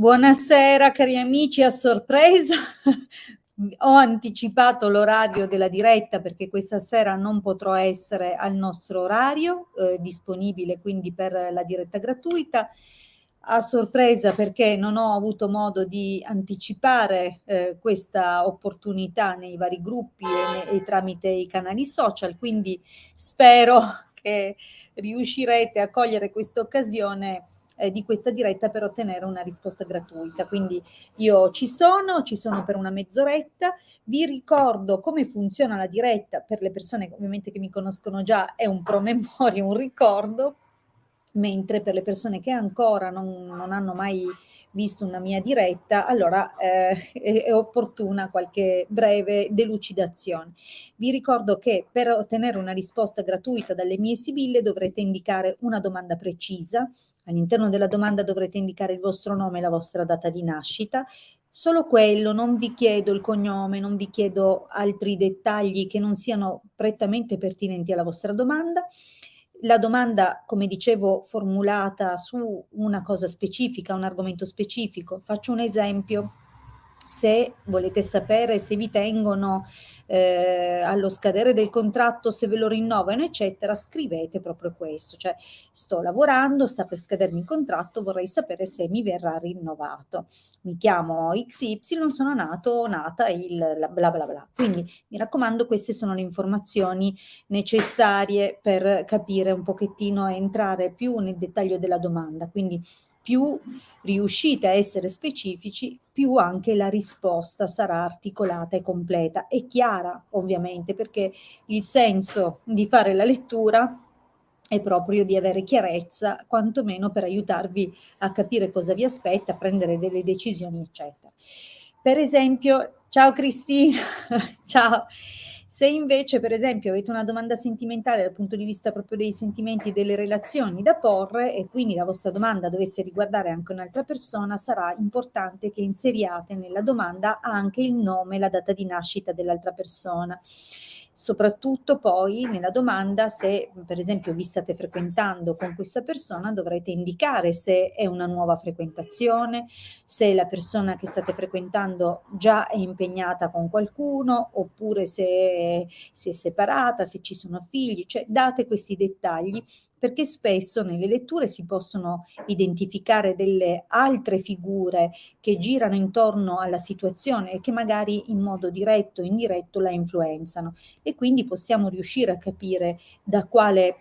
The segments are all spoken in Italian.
Buonasera cari amici, a sorpresa ho anticipato l'orario della diretta perché questa sera non potrò essere al nostro orario disponibile quindi per la diretta gratuita. A sorpresa perché non ho avuto modo di anticipare questa opportunità nei vari gruppi e tramite i canali social, quindi spero che riuscirete a cogliere questa occasione di questa diretta per ottenere una risposta gratuita. Quindi io ci sono per una mezz'oretta. Vi ricordo come funziona la diretta per le persone ovviamente che mi conoscono già, è un promemoria, un ricordo, mentre per le persone che ancora non hanno mai visto una mia diretta, allora è opportuna qualche breve delucidazione. Vi ricordo che per ottenere una risposta gratuita dalle mie sibille dovrete indicare una domanda precisa. All'interno della domanda dovrete indicare il vostro nome e la vostra data di nascita. Solo quello, non vi chiedo il cognome, non vi chiedo altri dettagli che non siano prettamente pertinenti alla vostra domanda. La domanda, come dicevo, formulata su una cosa specifica, un argomento specifico. Faccio un esempio. Se volete sapere se vi tengono allo scadere del contratto, se ve lo rinnovano, eccetera, scrivete proprio questo, cioè sto lavorando, sta per scadermi il contratto, vorrei sapere se mi verrà rinnovato. Mi chiamo XY, sono nata il bla bla bla. Quindi mi raccomando, queste sono le informazioni necessarie per capire un pochettino e entrare più nel dettaglio della domanda. Quindi più riuscite a essere specifici, più anche la risposta sarà articolata e completa e chiara, ovviamente, perché il senso di fare la lettura è proprio di avere chiarezza, quantomeno per aiutarvi a capire cosa vi aspetta, a prendere delle decisioni, eccetera. Per esempio, ciao Cristina, ciao. Se invece, per esempio, avete una domanda sentimentale dal punto di vista proprio dei sentimenti, delle relazioni da porre e quindi la vostra domanda dovesse riguardare anche un'altra persona, sarà importante che inseriate nella domanda anche il nome e la data di nascita dell'altra persona. Soprattutto poi nella domanda, se per esempio vi state frequentando con questa persona, dovrete indicare se è una nuova frequentazione, se la persona che state frequentando già è impegnata con qualcuno, oppure se è separata, se ci sono figli, cioè date questi dettagli perché spesso nelle letture si possono identificare delle altre figure che girano intorno alla situazione e che magari in modo diretto o indiretto la influenzano e quindi possiamo riuscire a capire da quale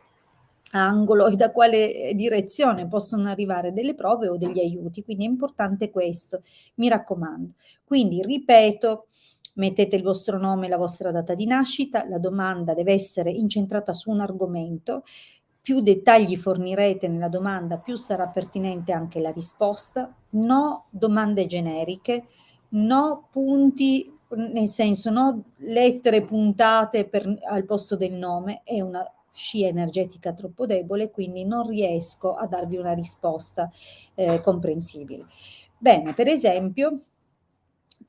angolo e da quale direzione possono arrivare delle prove o degli aiuti. Quindi è importante questo, mi raccomando. Quindi ripeto, mettete il vostro nome e la vostra data di nascita, la domanda deve essere incentrata su un argomento, più dettagli fornirete nella domanda, più sarà pertinente anche la risposta, no domande generiche, no punti, nel senso no lettere puntate al posto del nome, è una scia energetica troppo debole, quindi non riesco a darvi una risposta comprensibile. Bene, per esempio,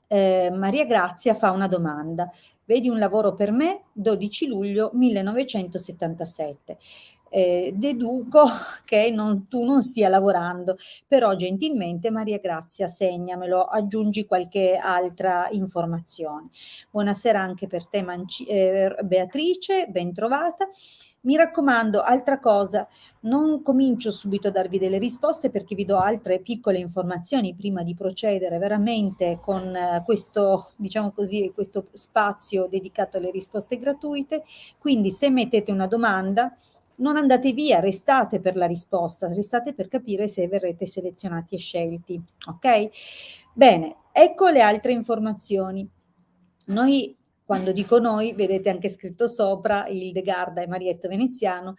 Maria Grazia fa una domanda. Vedi un lavoro per me, 12 luglio 1977. Deduco che tu non stia lavorando, però gentilmente Maria Grazia segnamelo, aggiungi qualche altra informazione. Buonasera anche per te Beatrice, ben trovata. Mi raccomando, altra cosa, non comincio subito a darvi delle risposte perché vi do altre piccole informazioni prima di procedere veramente con questo, diciamo così, questo spazio dedicato alle risposte gratuite. Quindi se mettete una domanda, non andate via, restate per la risposta, restate per capire se verrete selezionati e scelti, ok? Bene, ecco le altre informazioni. Noi, quando dico noi, vedete anche scritto sopra Hildegarda e Marietto Veneziano,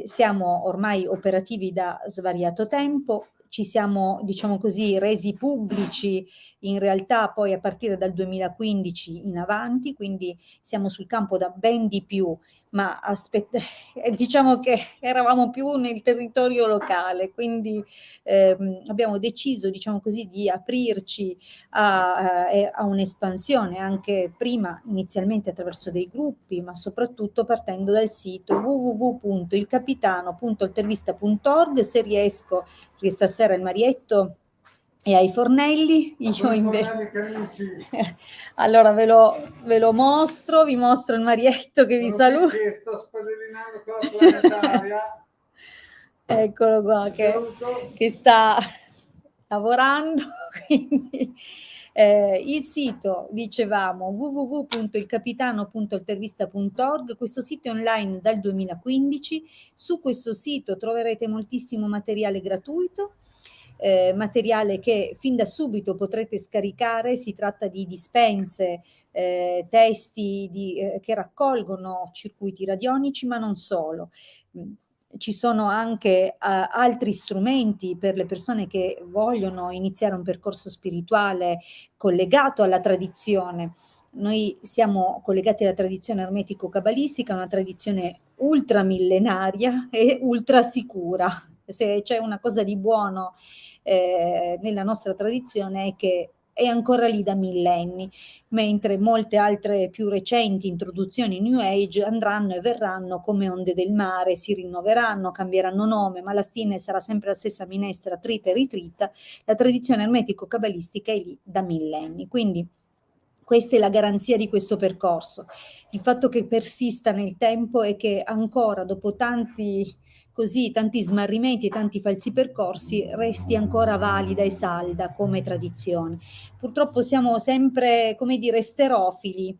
siamo ormai operativi da svariato tempo, ci siamo, diciamo così, resi pubblici in realtà poi a partire dal 2015 in avanti, quindi siamo sul campo da ben di più, ma diciamo che eravamo più nel territorio locale, quindi abbiamo deciso, diciamo così, di aprirci a un'espansione anche prima inizialmente attraverso dei gruppi, ma soprattutto partendo dal sito www.ilcapitano.altervista.org. Se riesco, perché stasera il Marietto e ai fornelli, io Sono i invece... fornelli Canucci. Allora ve lo mostro, vi mostro il Marietto che vi Sono qui saluta. che sto spadellinando con la planetaria. Eccolo qua che sta lavorando. Quindi, il sito, dicevamo, www.ilcapitano.altervista.org. Questo sito è online dal 2015. Su questo sito troverete moltissimo materiale gratuito, materiale che fin da subito potrete scaricare. Si tratta di dispense, testi che raccolgono circuiti radionici, ma non solo. Ci sono anche altri strumenti per le persone che vogliono iniziare un percorso spirituale collegato alla tradizione. Noi siamo collegati alla tradizione ermetico-cabalistica, una tradizione ultramillenaria e ultra sicura. Se c'è una cosa di buono nella nostra tradizione è che è ancora lì da millenni, mentre molte altre più recenti introduzioni New Age andranno e verranno come onde del mare, si rinnoveranno, cambieranno nome, ma alla fine sarà sempre la stessa minestra trita e ritrita. La tradizione ermetico-cabalistica è lì da millenni, quindi questa è la garanzia di questo percorso. Il fatto che persista nel tempo e che ancora dopo tanti smarrimenti e tanti falsi percorsi resti ancora valida e salda come tradizione. Purtroppo siamo sempre, come dire, sterofili.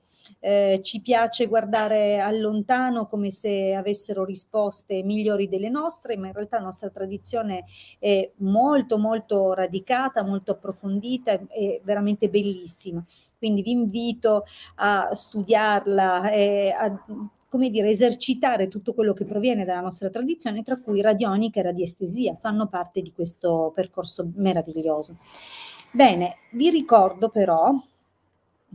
Ci piace guardare al lontano come se avessero risposte migliori delle nostre, ma in realtà la nostra tradizione è molto molto radicata, molto approfondita e veramente bellissima. Quindi vi invito a studiarla e a, come dire, esercitare tutto quello che proviene dalla nostra tradizione, tra cui radionica e radiestesia, fanno parte di questo percorso meraviglioso. Bene, vi ricordo però,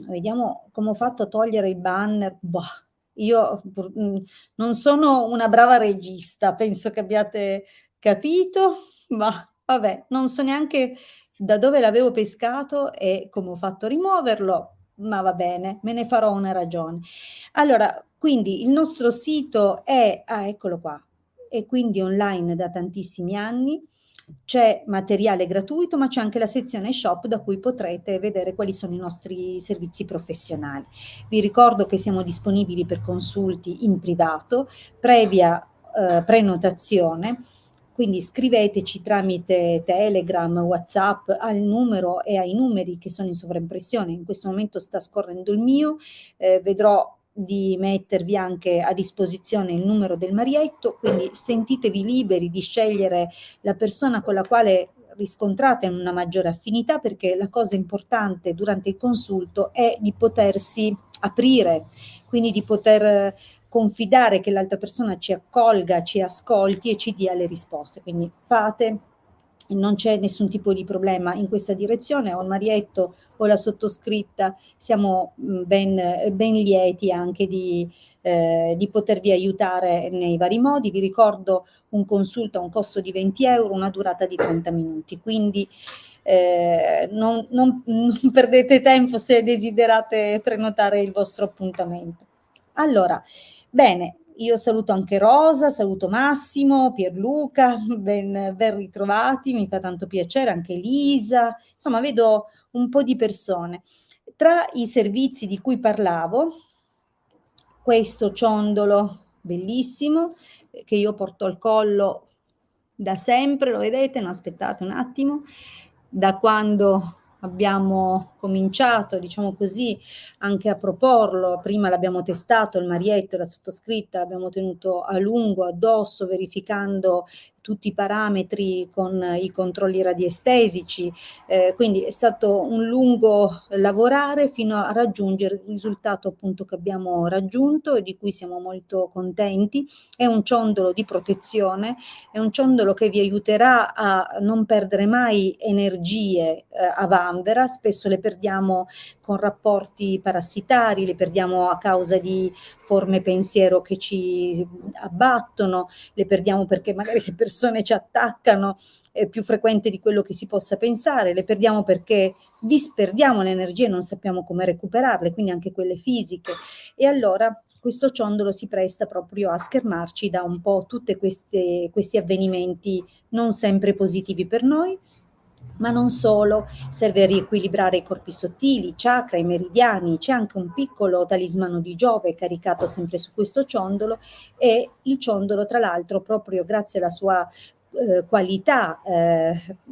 vediamo come ho fatto a togliere il banner. Boh, io non sono una brava regista, penso che abbiate capito, ma vabbè, non so neanche da dove l'avevo pescato e come ho fatto a rimuoverlo, ma va bene, me ne farò una ragione. Allora, quindi il nostro sito è, eccolo qua, è quindi online da tantissimi anni. C'è materiale gratuito, ma c'è anche la sezione shop da cui potrete vedere quali sono i nostri servizi professionali. Vi ricordo che siamo disponibili per consulti in privato, previa prenotazione, quindi scriveteci tramite Telegram, WhatsApp al numero e ai numeri che sono in sovraimpressione. In questo momento sta scorrendo il mio, vedrò di mettervi anche a disposizione il numero del Marietto, quindi sentitevi liberi di scegliere la persona con la quale riscontrate una maggiore affinità, perché la cosa importante durante il consulto è di potersi aprire, quindi di poter confidare che l'altra persona ci accolga, ci ascolti e ci dia le risposte. Quindi fate, non c'è nessun tipo di problema in questa direzione. O il Marietto o la sottoscritta siamo ben lieti anche di potervi aiutare nei vari modi. Vi ricordo un consulto a un costo di 20 euro, una durata di 30 minuti, quindi non perdete tempo se desiderate prenotare il vostro appuntamento. Allora, bene, io saluto anche Rosa, saluto Massimo, Pierluca, ben ritrovati, mi fa tanto piacere, anche Lisa, insomma vedo un po' di persone. Tra i servizi di cui parlavo, questo ciondolo bellissimo che io porto al collo da sempre, lo vedete? No, aspettate un attimo, da quando abbiamo cominciato, diciamo così, anche a proporlo. Prima l'abbiamo testato, il Marietto e la sottoscritta, l'abbiamo tenuto a lungo addosso, verificando tutti i parametri con i controlli radiestesici, quindi è stato un lungo lavorare fino a raggiungere il risultato appunto che abbiamo raggiunto e di cui siamo molto contenti. È un ciondolo di protezione, è un ciondolo che vi aiuterà a non perdere mai energie a vanvera. Spesso le perdiamo con rapporti parassitari, le perdiamo a causa di forme pensiero che ci abbattono, le perdiamo perché magari le persone ci attaccano, è più frequente di quello che si possa pensare, le perdiamo perché disperdiamo le energie e non sappiamo come recuperarle, quindi anche quelle fisiche. E allora questo ciondolo si presta proprio a schermarci da un po' tutti questi avvenimenti non sempre positivi per noi. Ma non solo, serve a riequilibrare i corpi sottili, chakra, i meridiani, c'è anche un piccolo talismano di Giove caricato sempre su questo ciondolo, e il ciondolo tra l'altro proprio grazie alla sua qualità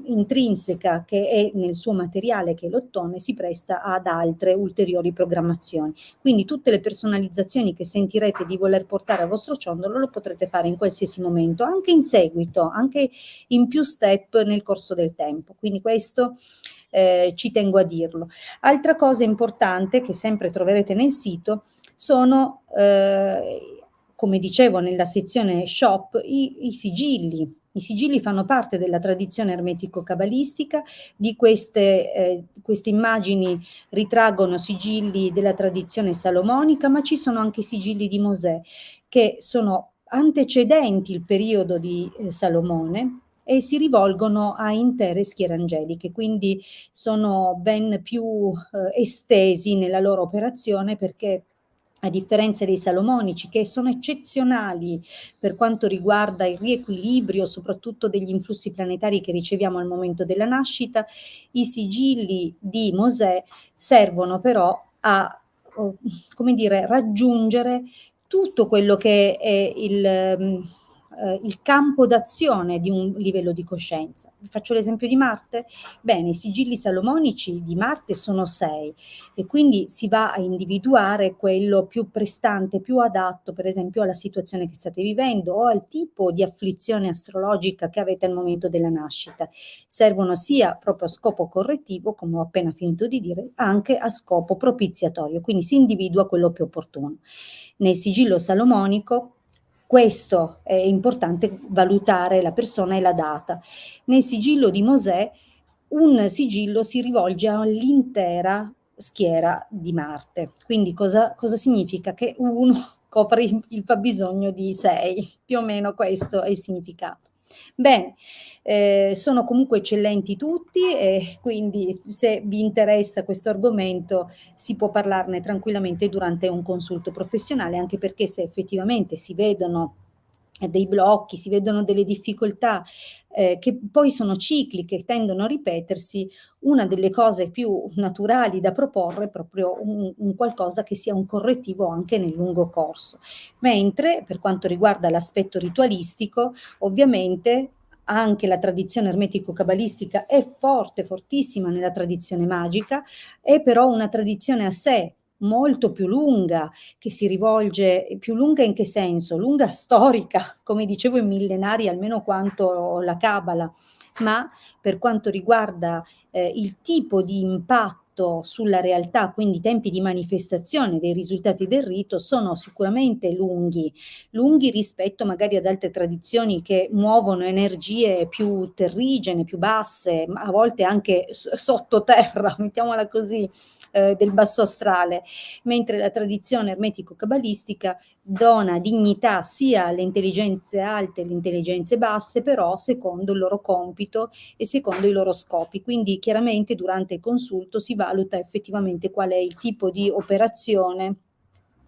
intrinseca che è nel suo materiale, che è l'ottone, si presta ad altre ulteriori programmazioni. Quindi tutte le personalizzazioni che sentirete di voler portare al vostro ciondolo lo potrete fare in qualsiasi momento, anche in seguito, anche in più step nel corso del tempo. Quindi questo ci tengo a dirlo. Altra cosa importante che sempre troverete nel sito sono, come dicevo nella sezione shop, i sigilli. I sigilli fanno parte della tradizione ermetico-cabalistica, di queste immagini ritraggono sigilli della tradizione salomonica, ma ci sono anche sigilli di Mosè, che sono antecedenti il periodo di Salomone e si rivolgono a intere schiere angeliche, quindi sono ben più estesi nella loro operazione, perché a differenza dei salomonici, che sono eccezionali per quanto riguarda il riequilibrio, soprattutto degli influssi planetari che riceviamo al momento della nascita, i sigilli di Mosè servono però a, come dire, raggiungere tutto quello che è il campo d'azione di un livello di coscienza. Vi faccio l'esempio di Marte? Bene, i sigilli salomonici di Marte sono 6 e quindi si va a individuare quello più prestante, più adatto, per esempio, alla situazione che state vivendo o al tipo di afflizione astrologica che avete al momento della nascita. Servono sia proprio a scopo correttivo, come ho appena finito di dire, anche a scopo propiziatorio, quindi si individua quello più opportuno. Nel sigillo salomonico questo è importante, valutare la persona e la data. Nel sigillo di Mosè un sigillo si rivolge all'intera schiera di Marte. Quindi cosa significa? Che uno copre il fabbisogno di 6, più o meno questo è il significato. Bene, sono comunque eccellenti tutti e quindi se vi interessa questo argomento si può parlarne tranquillamente durante un consulto professionale, anche perché se effettivamente si vedono dei blocchi, si vedono delle difficoltà che poi sono cicliche, tendono a ripetersi, una delle cose più naturali da proporre è proprio un qualcosa che sia un correttivo anche nel lungo corso. Mentre per quanto riguarda l'aspetto ritualistico, ovviamente anche la tradizione ermetico-cabalistica è forte, fortissima nella tradizione magica, è però una tradizione a sé, molto più lunga, che si rivolge, più lunga in che senso? Lunga storica, come dicevo, in millenari almeno quanto la Cabala, ma per quanto riguarda il tipo di impatto sulla realtà, quindi i tempi di manifestazione dei risultati del rito sono sicuramente lunghi rispetto magari ad altre tradizioni che muovono energie più terrigene, più basse, ma a volte anche sottoterra, mettiamola così, del basso astrale, mentre la tradizione ermetico-cabalistica dona dignità sia alle intelligenze alte e alle intelligenze basse, però secondo il loro compito e secondo i loro scopi. Quindi chiaramente durante il consulto si valuta effettivamente qual è il tipo di operazione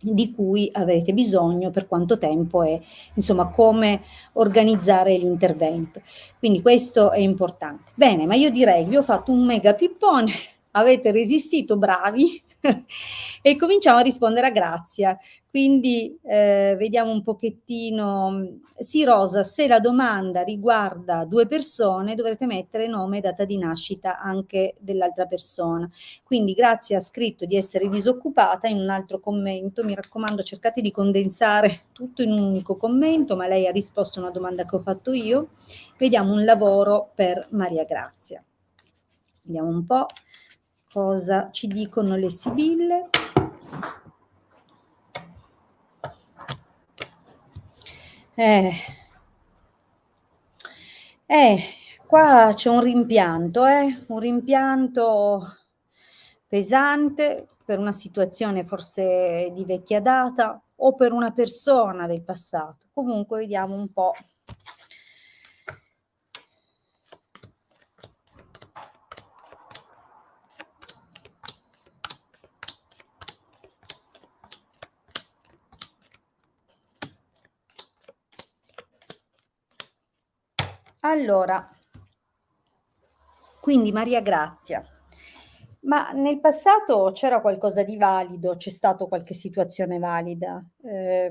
di cui avrete bisogno, per quanto tempo e insomma come organizzare l'intervento. Quindi questo è importante. Bene, ma io direi che vi ho fatto un mega pippone, avete resistito, bravi, e cominciamo a rispondere a Grazia. Quindi vediamo un pochettino. Sì, Rosa, se la domanda riguarda due persone, dovrete mettere nome e data di nascita anche dell'altra persona. Quindi Grazia ha scritto di essere disoccupata in un altro commento. Mi raccomando, cercate di condensare tutto in un unico commento, ma lei ha risposto a una domanda che ho fatto io. Vediamo un lavoro per Maria Grazia. Vediamo un po' cosa ci dicono le sibille. Qua c'è un rimpianto pesante per una situazione forse di vecchia data o per una persona del passato. Comunque vediamo un po'. Allora, Quindi Maria Grazia, ma nel passato c'era qualcosa di valido, c'è stata qualche situazione valida, che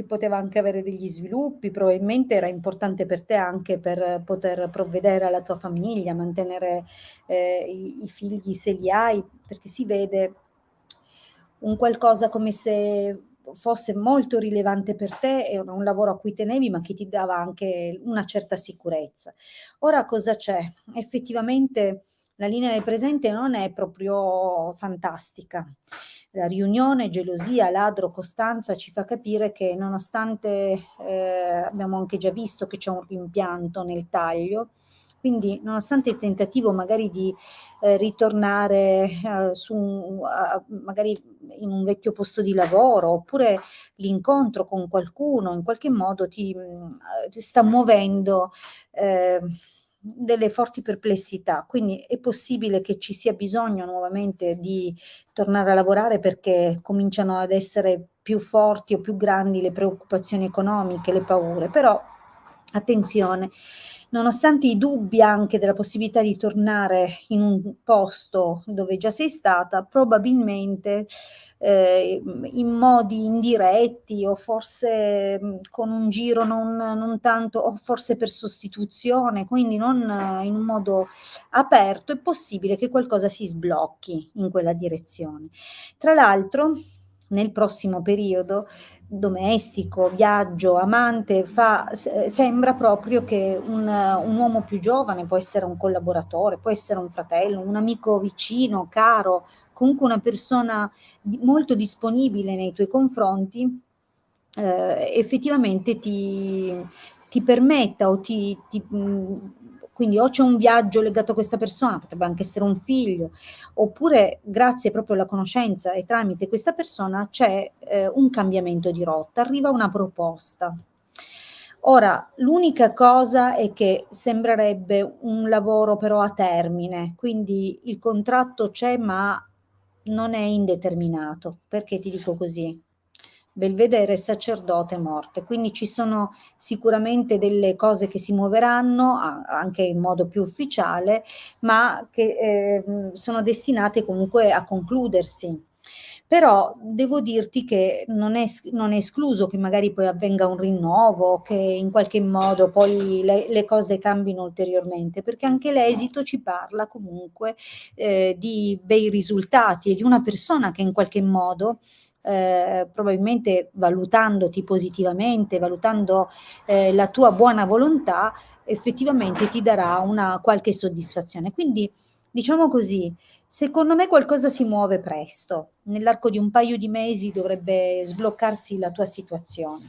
poteva anche avere degli sviluppi, probabilmente era importante per te anche per poter provvedere alla tua famiglia, mantenere i figli se li hai, perché si vede un qualcosa come se fosse molto rilevante per te, era un lavoro a cui tenevi, ma che ti dava anche una certa sicurezza. Ora cosa c'è? Effettivamente la linea del presente non è proprio fantastica. La riunione, gelosia, ladro, costanza ci fa capire che nonostante abbiamo anche già visto che c'è un rimpianto nel taglio, quindi nonostante il tentativo magari di ritornare magari in un vecchio posto di lavoro, oppure l'incontro con qualcuno in qualche modo ti sta muovendo delle forti perplessità, quindi è possibile che ci sia bisogno nuovamente di tornare a lavorare perché cominciano ad essere più forti o più grandi le preoccupazioni economiche, le paure, però attenzione, nonostante i dubbi anche della possibilità di tornare in un posto dove già sei stata, probabilmente in modi indiretti o forse con un giro non tanto, o forse per sostituzione, quindi non in un modo aperto, è possibile che qualcosa si sblocchi in quella direzione. Tra l'altro, nel prossimo periodo domestico, viaggio, amante, sembra proprio che un uomo più giovane, può essere un collaboratore, può essere un fratello, un amico vicino, caro, comunque una persona molto disponibile nei tuoi confronti, effettivamente ti permetta o quindi o c'è un viaggio legato a questa persona, potrebbe anche essere un figlio, oppure grazie proprio alla conoscenza e tramite questa persona c'è un cambiamento di rotta, arriva una proposta. Ora, l'unica cosa è che sembrerebbe un lavoro però a termine, quindi il contratto c'è ma non è indeterminato. Perché ti dico così? Belvedere, sacerdote, morte, quindi ci sono sicuramente delle cose che si muoveranno anche in modo più ufficiale, ma che sono destinate comunque a concludersi. Però devo dirti che non è escluso che magari poi avvenga un rinnovo, che in qualche modo poi le cose cambino ulteriormente, perché anche l'esito ci parla comunque di bei risultati e di una persona che in qualche modo probabilmente valutandoti positivamente, valutando la tua buona volontà, effettivamente ti darà una qualche soddisfazione. Quindi diciamo così, secondo me qualcosa si muove presto, nell'arco di un paio di mesi dovrebbe sbloccarsi la tua situazione.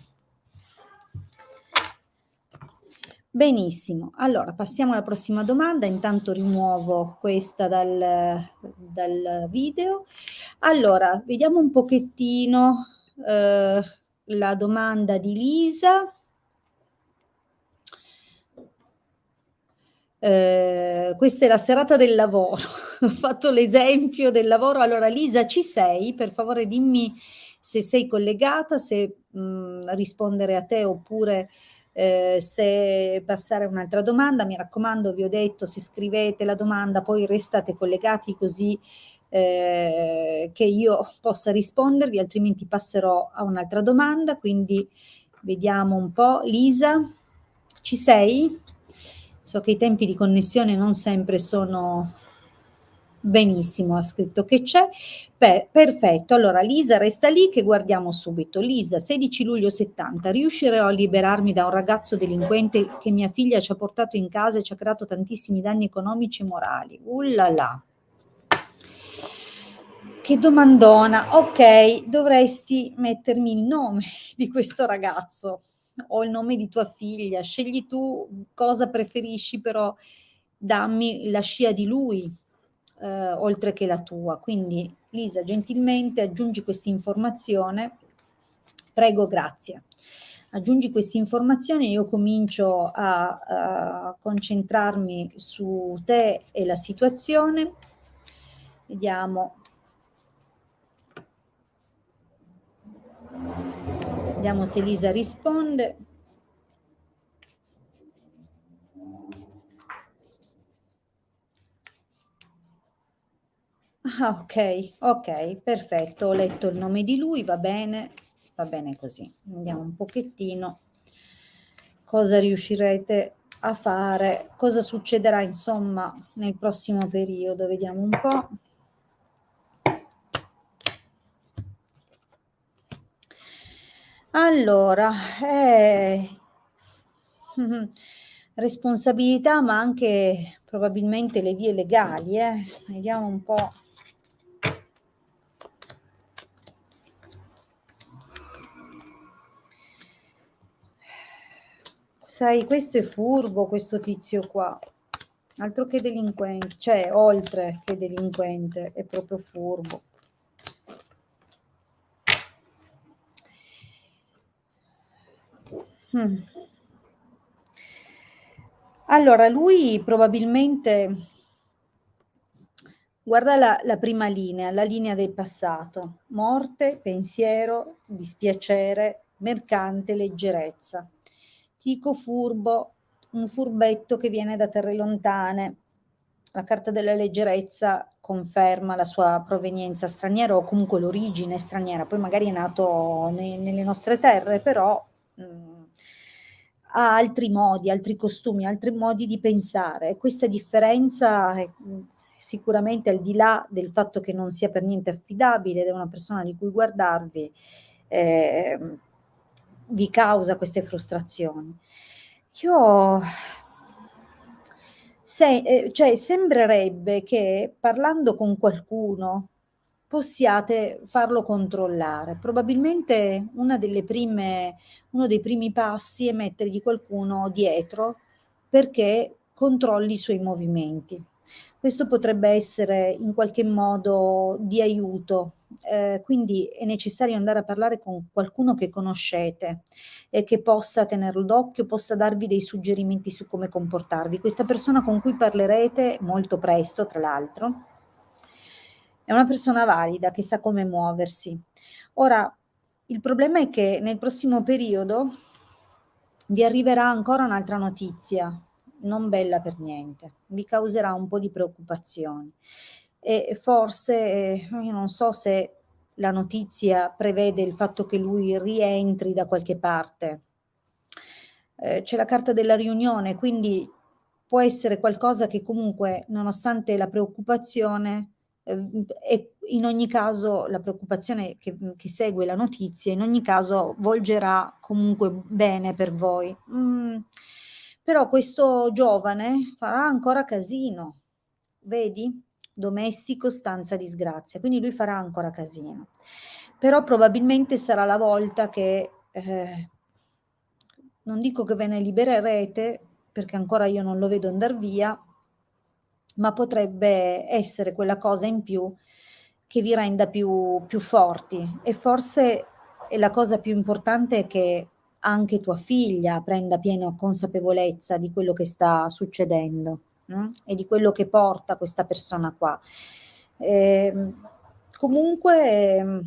Benissimo, allora passiamo alla prossima domanda, intanto rimuovo questa dal video. Allora, vediamo un pochettino la domanda di Lisa. Questa è la serata del lavoro, ho fatto l'esempio del lavoro. Allora Lisa, ci sei? Per favore dimmi se sei collegata, se rispondere a te oppure se passare a un'altra domanda. Mi raccomando, vi ho detto, se scrivete la domanda poi restate collegati così che io possa rispondervi, altrimenti passerò a un'altra domanda. Quindi vediamo un po'. Lisa, ci sei? So che i tempi di connessione non sempre sono benissimo, ha scritto che c'è. Perfetto, allora Lisa resta lì che guardiamo subito. Lisa, 16 luglio 70, riuscirò a liberarmi da un ragazzo delinquente che mia figlia ci ha portato in casa e ci ha creato tantissimi danni economici e morali. Ullala. Che domandona. Ok, dovresti mettermi il nome di questo ragazzo o il nome di tua figlia, scegli tu cosa preferisci, però dammi la scia di lui oltre che la tua. Quindi Lisa, gentilmente aggiungi questa informazione, prego, grazie. Aggiungi questa informazione, io comincio a concentrarmi su te e la situazione. Vediamo se Lisa risponde. Ah, ok, perfetto, ho letto il nome di lui, va bene così. Vediamo un pochettino cosa riuscirete a fare, cosa succederà insomma nel prossimo periodo, vediamo un po'. Allora, responsabilità, ma anche probabilmente le vie legali, vediamo un po'. Sai, questo è furbo, questo tizio qua, altro che delinquente, cioè oltre che delinquente, è proprio furbo. Allora, lui probabilmente guarda la prima linea, la linea del passato: morte, pensiero, dispiacere, mercante, leggerezza. Ti dico furbo, un furbetto che viene da terre lontane. La carta della leggerezza conferma la sua provenienza straniera o comunque l'origine straniera, poi magari è nato nelle nostre terre, però ha altri modi, altri costumi, altri modi di pensare. Questa differenza è sicuramente, al di là del fatto che non sia per niente affidabile ed è una persona di cui guardarvi, vi causa queste frustrazioni. Io cioè sembrerebbe che parlando con qualcuno possiate farlo controllare. Probabilmente uno dei primi passi è mettergli qualcuno dietro perché controlli i suoi movimenti. Questo potrebbe essere in qualche modo di aiuto, quindi è necessario andare a parlare con qualcuno che conoscete e che possa tenerlo d'occhio, possa darvi dei suggerimenti su come comportarvi. Questa persona con cui parlerete molto presto, tra l'altro, è una persona valida che sa come muoversi. Ora, il problema è che nel prossimo periodo vi arriverà ancora un'altra notizia, non bella per niente, vi causerà un po' di preoccupazioni e forse, io non so se la notizia prevede il fatto che lui rientri da qualche parte. C'è la carta della riunione, quindi può essere qualcosa che comunque, nonostante la preoccupazione, e in ogni caso la preoccupazione che segue la notizia, in ogni caso volgerà comunque bene per voi. Però questo giovane farà ancora casino, vedi? Domestico, stanza, disgrazia, quindi lui farà ancora casino. Però probabilmente sarà la volta che, non dico che ve ne libererete, perché ancora io non lo vedo andar via, ma potrebbe essere quella cosa in più che vi renda più forti. E forse è la cosa più importante è che anche tua figlia prenda piena consapevolezza di quello che sta succedendo, e di quello che porta questa persona qua. Comunque,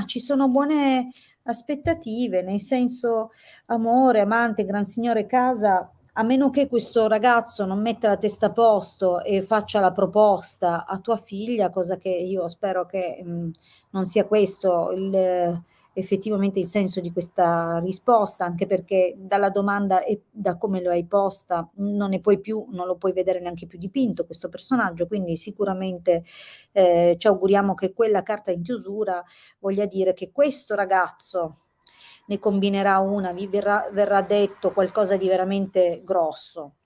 ci sono buone aspettative, nel senso, amore, amante, gran signore casa, a meno che questo ragazzo non metta la testa a posto e faccia la proposta a tua figlia, cosa che io spero che non sia questo effettivamente il senso di questa risposta, anche perché dalla domanda e da come lo hai posta non lo puoi vedere neanche più dipinto questo personaggio, quindi sicuramente ci auguriamo che quella carta in chiusura voglia dire che questo ragazzo ne combinerà una, vi verrà detto qualcosa di veramente grosso.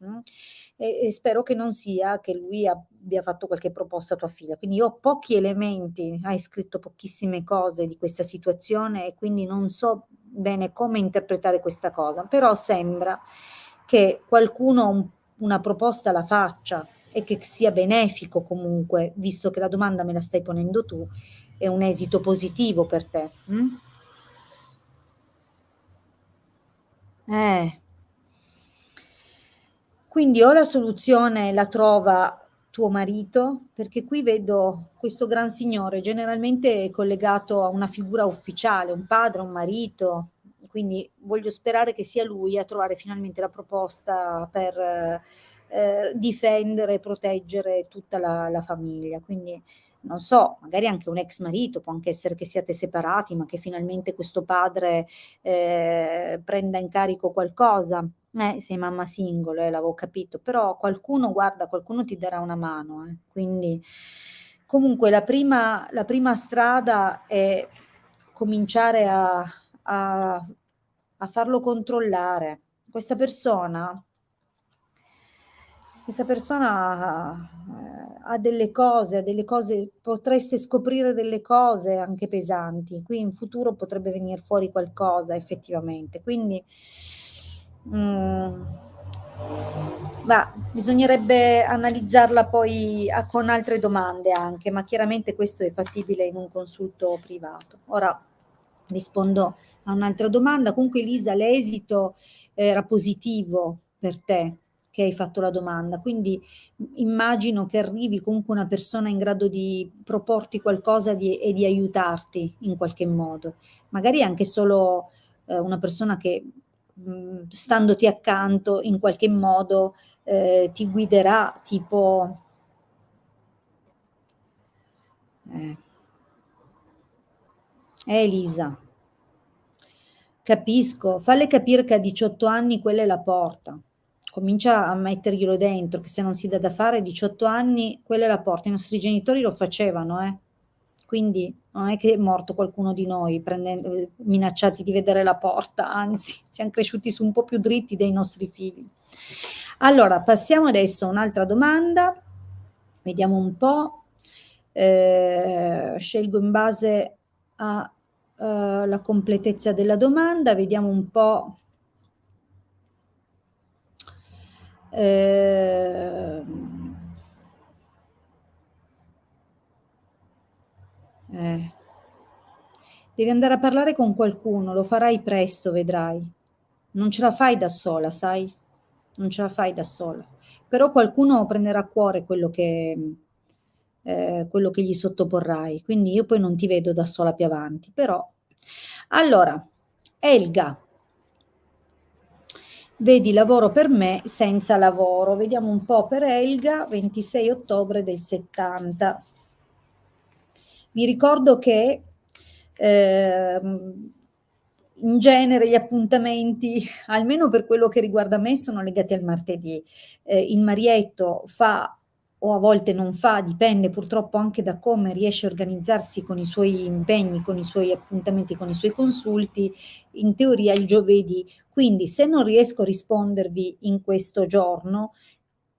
E spero che non sia che lui abbia fatto qualche proposta a tua figlia. Quindi io ho pochi elementi, hai scritto pochissime cose di questa situazione e quindi non so bene come interpretare questa cosa, però sembra che qualcuno una proposta la faccia e che sia benefico comunque, visto che la domanda me la stai ponendo tu, è un esito positivo per te. Quindi o la soluzione la trova tuo marito, perché qui vedo questo gran signore generalmente collegato a una figura ufficiale, un padre, un marito, quindi voglio sperare che sia lui a trovare finalmente la proposta per difendere e proteggere tutta la famiglia. Quindi non so, magari anche un ex marito, può anche essere che siate separati, ma che finalmente questo padre prenda in carico qualcosa. Sei mamma single, l'avevo capito, però qualcuno, guarda, qualcuno ti darà una mano, quindi comunque la prima strada è cominciare a farlo controllare. Questa persona ha delle cose, potreste scoprire delle cose anche pesanti. Qui in futuro potrebbe venire fuori qualcosa effettivamente. Quindi, ma bisognerebbe analizzarla poi con altre domande anche, ma chiaramente questo è fattibile in un consulto privato. Ora rispondo a un'altra domanda. Comunque, Elisa, l'esito era positivo per te che hai fatto la domanda, quindi immagino che arrivi comunque una persona in grado di proporti qualcosa e di aiutarti in qualche modo, magari anche solo una persona che standoti accanto in qualche modo ti guiderà, tipo Elisa, capisco, falle capire che a 18 anni quella è la porta. Comincia a metterglielo dentro, che se non si dà da fare a 18 anni, quella è la porta. I nostri genitori lo facevano, quindi non è che è morto qualcuno di noi minacciati di vedere la porta, anzi, siamo cresciuti su un po' più dritti dei nostri figli. Allora, passiamo adesso a un'altra domanda, vediamo un po', scelgo in base alla completezza della domanda, vediamo un po'. Devi andare a parlare con qualcuno, lo farai presto, vedrai. Non ce la fai da sola, sai? Non ce la fai da sola. Però qualcuno prenderà a cuore quello che gli sottoporrai. Quindi io poi non ti vedo da sola più avanti. Però, allora, Elga, vedi lavoro per me senza lavoro. Vediamo un po' per Elga, 26 ottobre del 70. Vi ricordo che in genere gli appuntamenti, almeno per quello che riguarda me, sono legati al martedì. Il marietto fa o a volte non fa, dipende purtroppo anche da come riesce a organizzarsi con i suoi impegni, con i suoi appuntamenti, con i suoi consulti, in teoria il giovedì. Quindi se non riesco a rispondervi in questo giorno,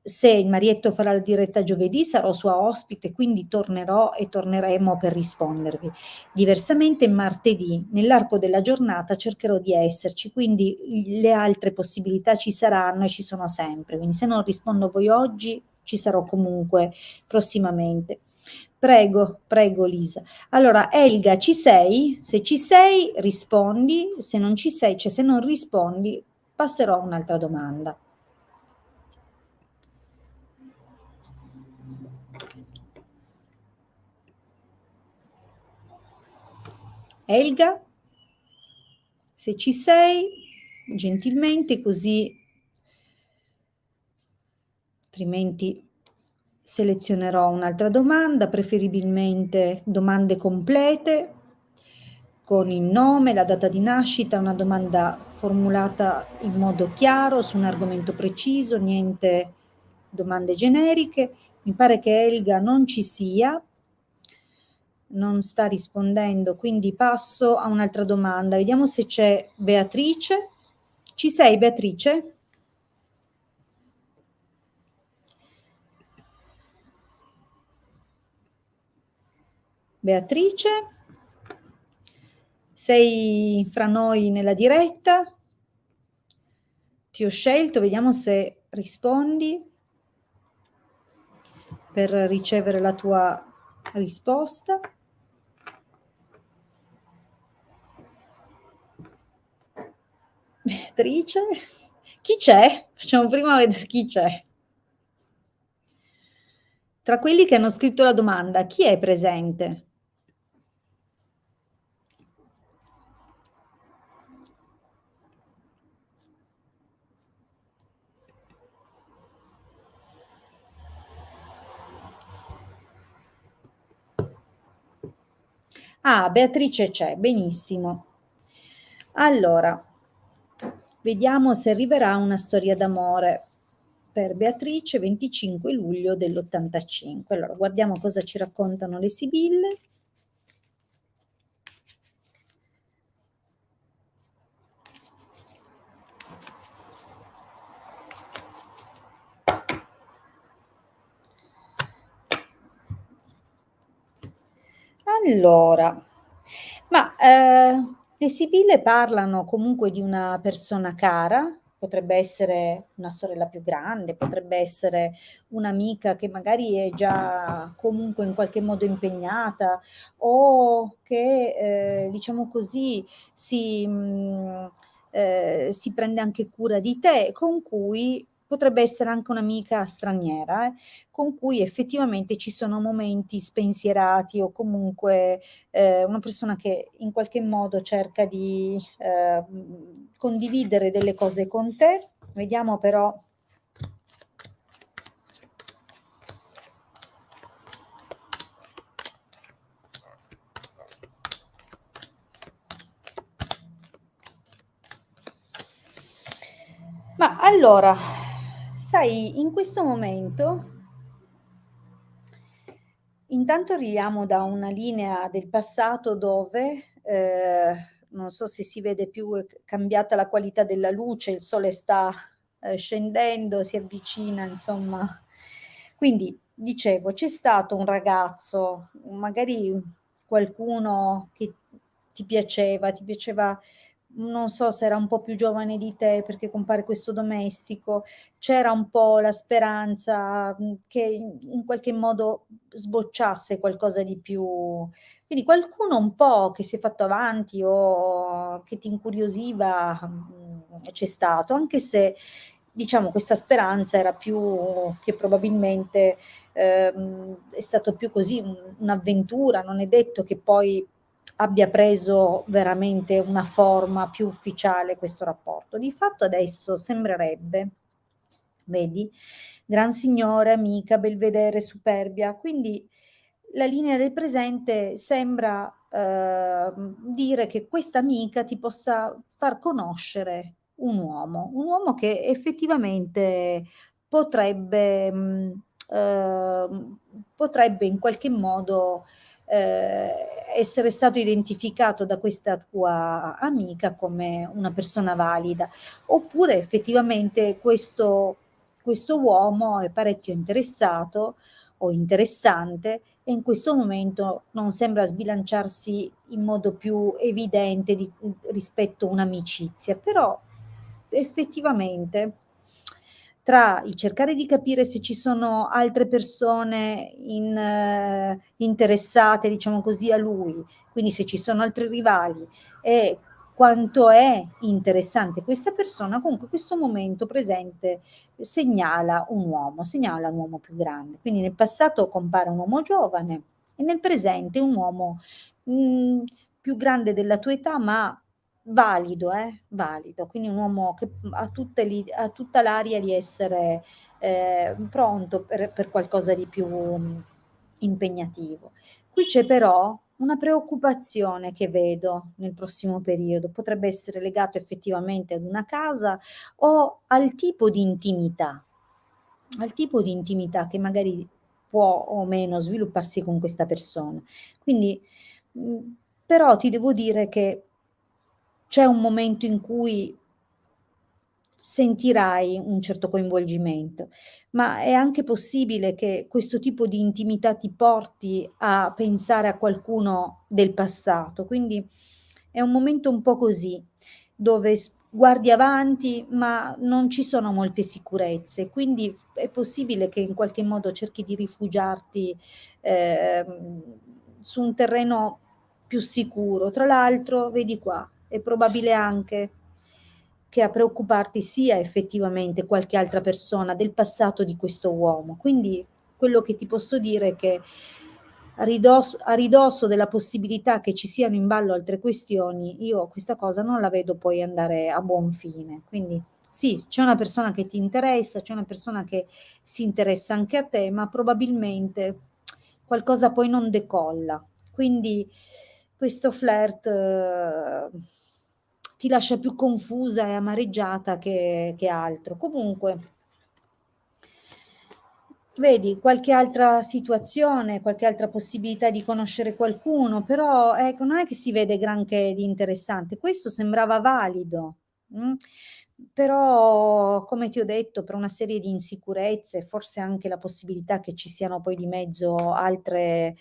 se il marietto farà la diretta giovedì sarò sua ospite, quindi tornerò e torneremo per rispondervi. Diversamente martedì, nell'arco della giornata, cercherò di esserci, quindi le altre possibilità ci saranno e ci sono sempre. Quindi se non rispondo a voi oggi, ci sarò comunque prossimamente. Prego, prego Lisa. Allora, Elga, ci sei? Se ci sei, rispondi, se non ci sei, cioè se non rispondi, passerò a un'altra domanda. Elga, se ci sei, gentilmente, così altrimenti selezionerò un'altra domanda, preferibilmente domande complete, con il nome, la data di nascita, una domanda formulata in modo chiaro su un argomento preciso, niente domande generiche. Mi pare che Elga non ci sia, non sta rispondendo, quindi passo a un'altra domanda. Vediamo se c'è Beatrice. Ci sei, Beatrice? Beatrice? Sei fra noi nella diretta? Ti ho scelto, vediamo se rispondi per ricevere la tua risposta. Beatrice? Chi c'è? Facciamo prima vedere chi c'è. Tra quelli che hanno scritto la domanda, chi è presente? Ah, Beatrice c'è, benissimo. Allora, vediamo se arriverà una storia d'amore per Beatrice, 25 luglio dell'85. Allora, guardiamo cosa ci raccontano le sibille. Allora, le sibille parlano comunque di una persona cara, potrebbe essere una sorella più grande, potrebbe essere un'amica che magari è già comunque in qualche modo impegnata o che, diciamo così, si prende anche cura di te, con cui potrebbe essere anche un'amica straniera, con cui effettivamente ci sono momenti spensierati o comunque una persona che in qualche modo cerca di condividere delle cose con te. Vediamo però. Ma allora, sai, in questo momento intanto arriviamo da una linea del passato dove, non so se si vede più, è cambiata la qualità della luce, il sole sta scendendo, si avvicina, insomma. Quindi, dicevo, c'è stato un ragazzo, magari qualcuno che ti piaceva, non so se era un po' più giovane di te perché compare questo domestico, c'era un po' la speranza, che in qualche modo sbocciasse qualcosa di più, quindi qualcuno un po' che si è fatto avanti o che ti incuriosiva, c'è stato, anche se diciamo questa speranza era più che probabilmente, è stato più così un'avventura, non è detto che poi abbia preso veramente una forma più ufficiale questo rapporto. Di fatto adesso sembrerebbe, vedi, gran signore, amica, belvedere, superbia, quindi la linea del presente sembra dire che questa amica ti possa far conoscere un uomo che effettivamente potrebbe, potrebbe in qualche modo essere stato identificato da questa tua amica come una persona valida, oppure effettivamente questo uomo è parecchio interessato o interessante e in questo momento non sembra sbilanciarsi in modo più evidente rispetto a un'amicizia, però effettivamente tra il cercare di capire se ci sono altre persone interessate, diciamo così, a lui, quindi se ci sono altri rivali e quanto è interessante questa persona, comunque questo momento presente segnala un uomo più grande. Quindi nel passato compare un uomo giovane e nel presente un uomo mh, più grande della tua età, ma valido, valido. Quindi un uomo che ha tutta l'aria di essere pronto per qualcosa di più impegnativo. Qui c'è però una preoccupazione che vedo nel prossimo periodo, potrebbe essere legato effettivamente ad una casa o al tipo di intimità che magari può o meno svilupparsi con questa persona. Quindi, però ti devo dire che c'è un momento in cui sentirai un certo coinvolgimento, ma è anche possibile che questo tipo di intimità ti porti a pensare a qualcuno del passato. Quindi è un momento un po' così, dove guardi avanti, ma non ci sono molte sicurezze. Quindi è possibile che in qualche modo cerchi di rifugiarti ehm, su un terreno più sicuro. Tra l'altro, vedi qua, è probabile anche che a preoccuparti sia effettivamente qualche altra persona del passato di questo uomo. Quindi quello che ti posso dire è che a ridosso della possibilità che ci siano in ballo altre questioni, io questa cosa non la vedo poi andare a buon fine. Quindi sì, c'è una persona che ti interessa, c'è una persona che si interessa anche a te, ma probabilmente qualcosa poi non decolla. Quindi questo flirt ti lascia più confusa e amareggiata che altro. Comunque, vedi, qualche altra situazione, qualche altra possibilità di conoscere qualcuno, però ecco, non è che si vede granché di interessante. Questo sembrava valido, però come ti ho detto, per una serie di insicurezze, forse anche la possibilità che ci siano poi di mezzo altre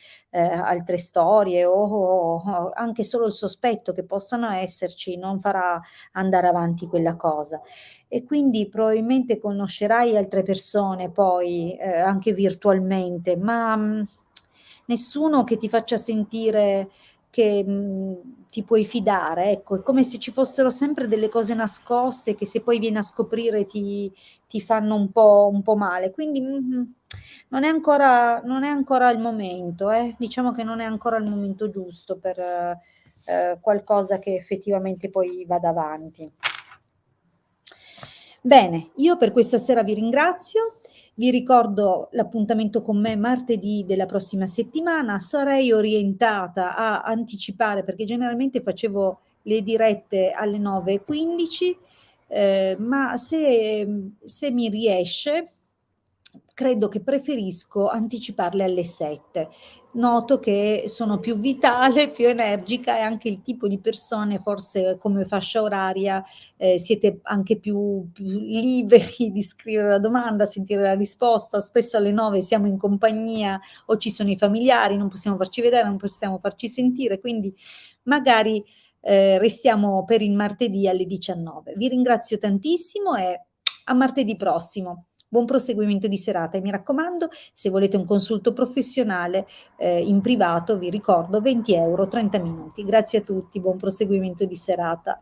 storie o anche solo il sospetto che possano esserci, non farà andare avanti quella cosa. E quindi probabilmente conoscerai altre persone poi, anche virtualmente, ma, nessuno che ti faccia sentire che, ti puoi fidare, ecco. È come se ci fossero sempre delle cose nascoste che se poi vieni a scoprire ti fanno un po' male. Quindi, non è ancora il momento, diciamo che non è ancora il momento giusto per, qualcosa che effettivamente poi vada avanti. Bene, io per questa sera vi ringrazio, vi ricordo l'appuntamento con me martedì della prossima settimana. Sarei orientata a anticipare, perché generalmente facevo le dirette alle 9:15, ma se mi riesce, credo che preferisco anticiparle alle 7. Noto che sono più vitale, più energica e anche il tipo di persone, forse come fascia oraria, siete anche più liberi di scrivere la domanda, sentire la risposta. Spesso alle 9 siamo in compagnia o ci sono i familiari, non possiamo farci vedere, non possiamo farci sentire, quindi magari restiamo per il martedì alle 19. Vi ringrazio tantissimo e a martedì prossimo. Buon proseguimento di serata e mi raccomando, se volete un consulto professionale in privato, vi ricordo 20 euro, 30 minuti. Grazie a tutti, buon proseguimento di serata.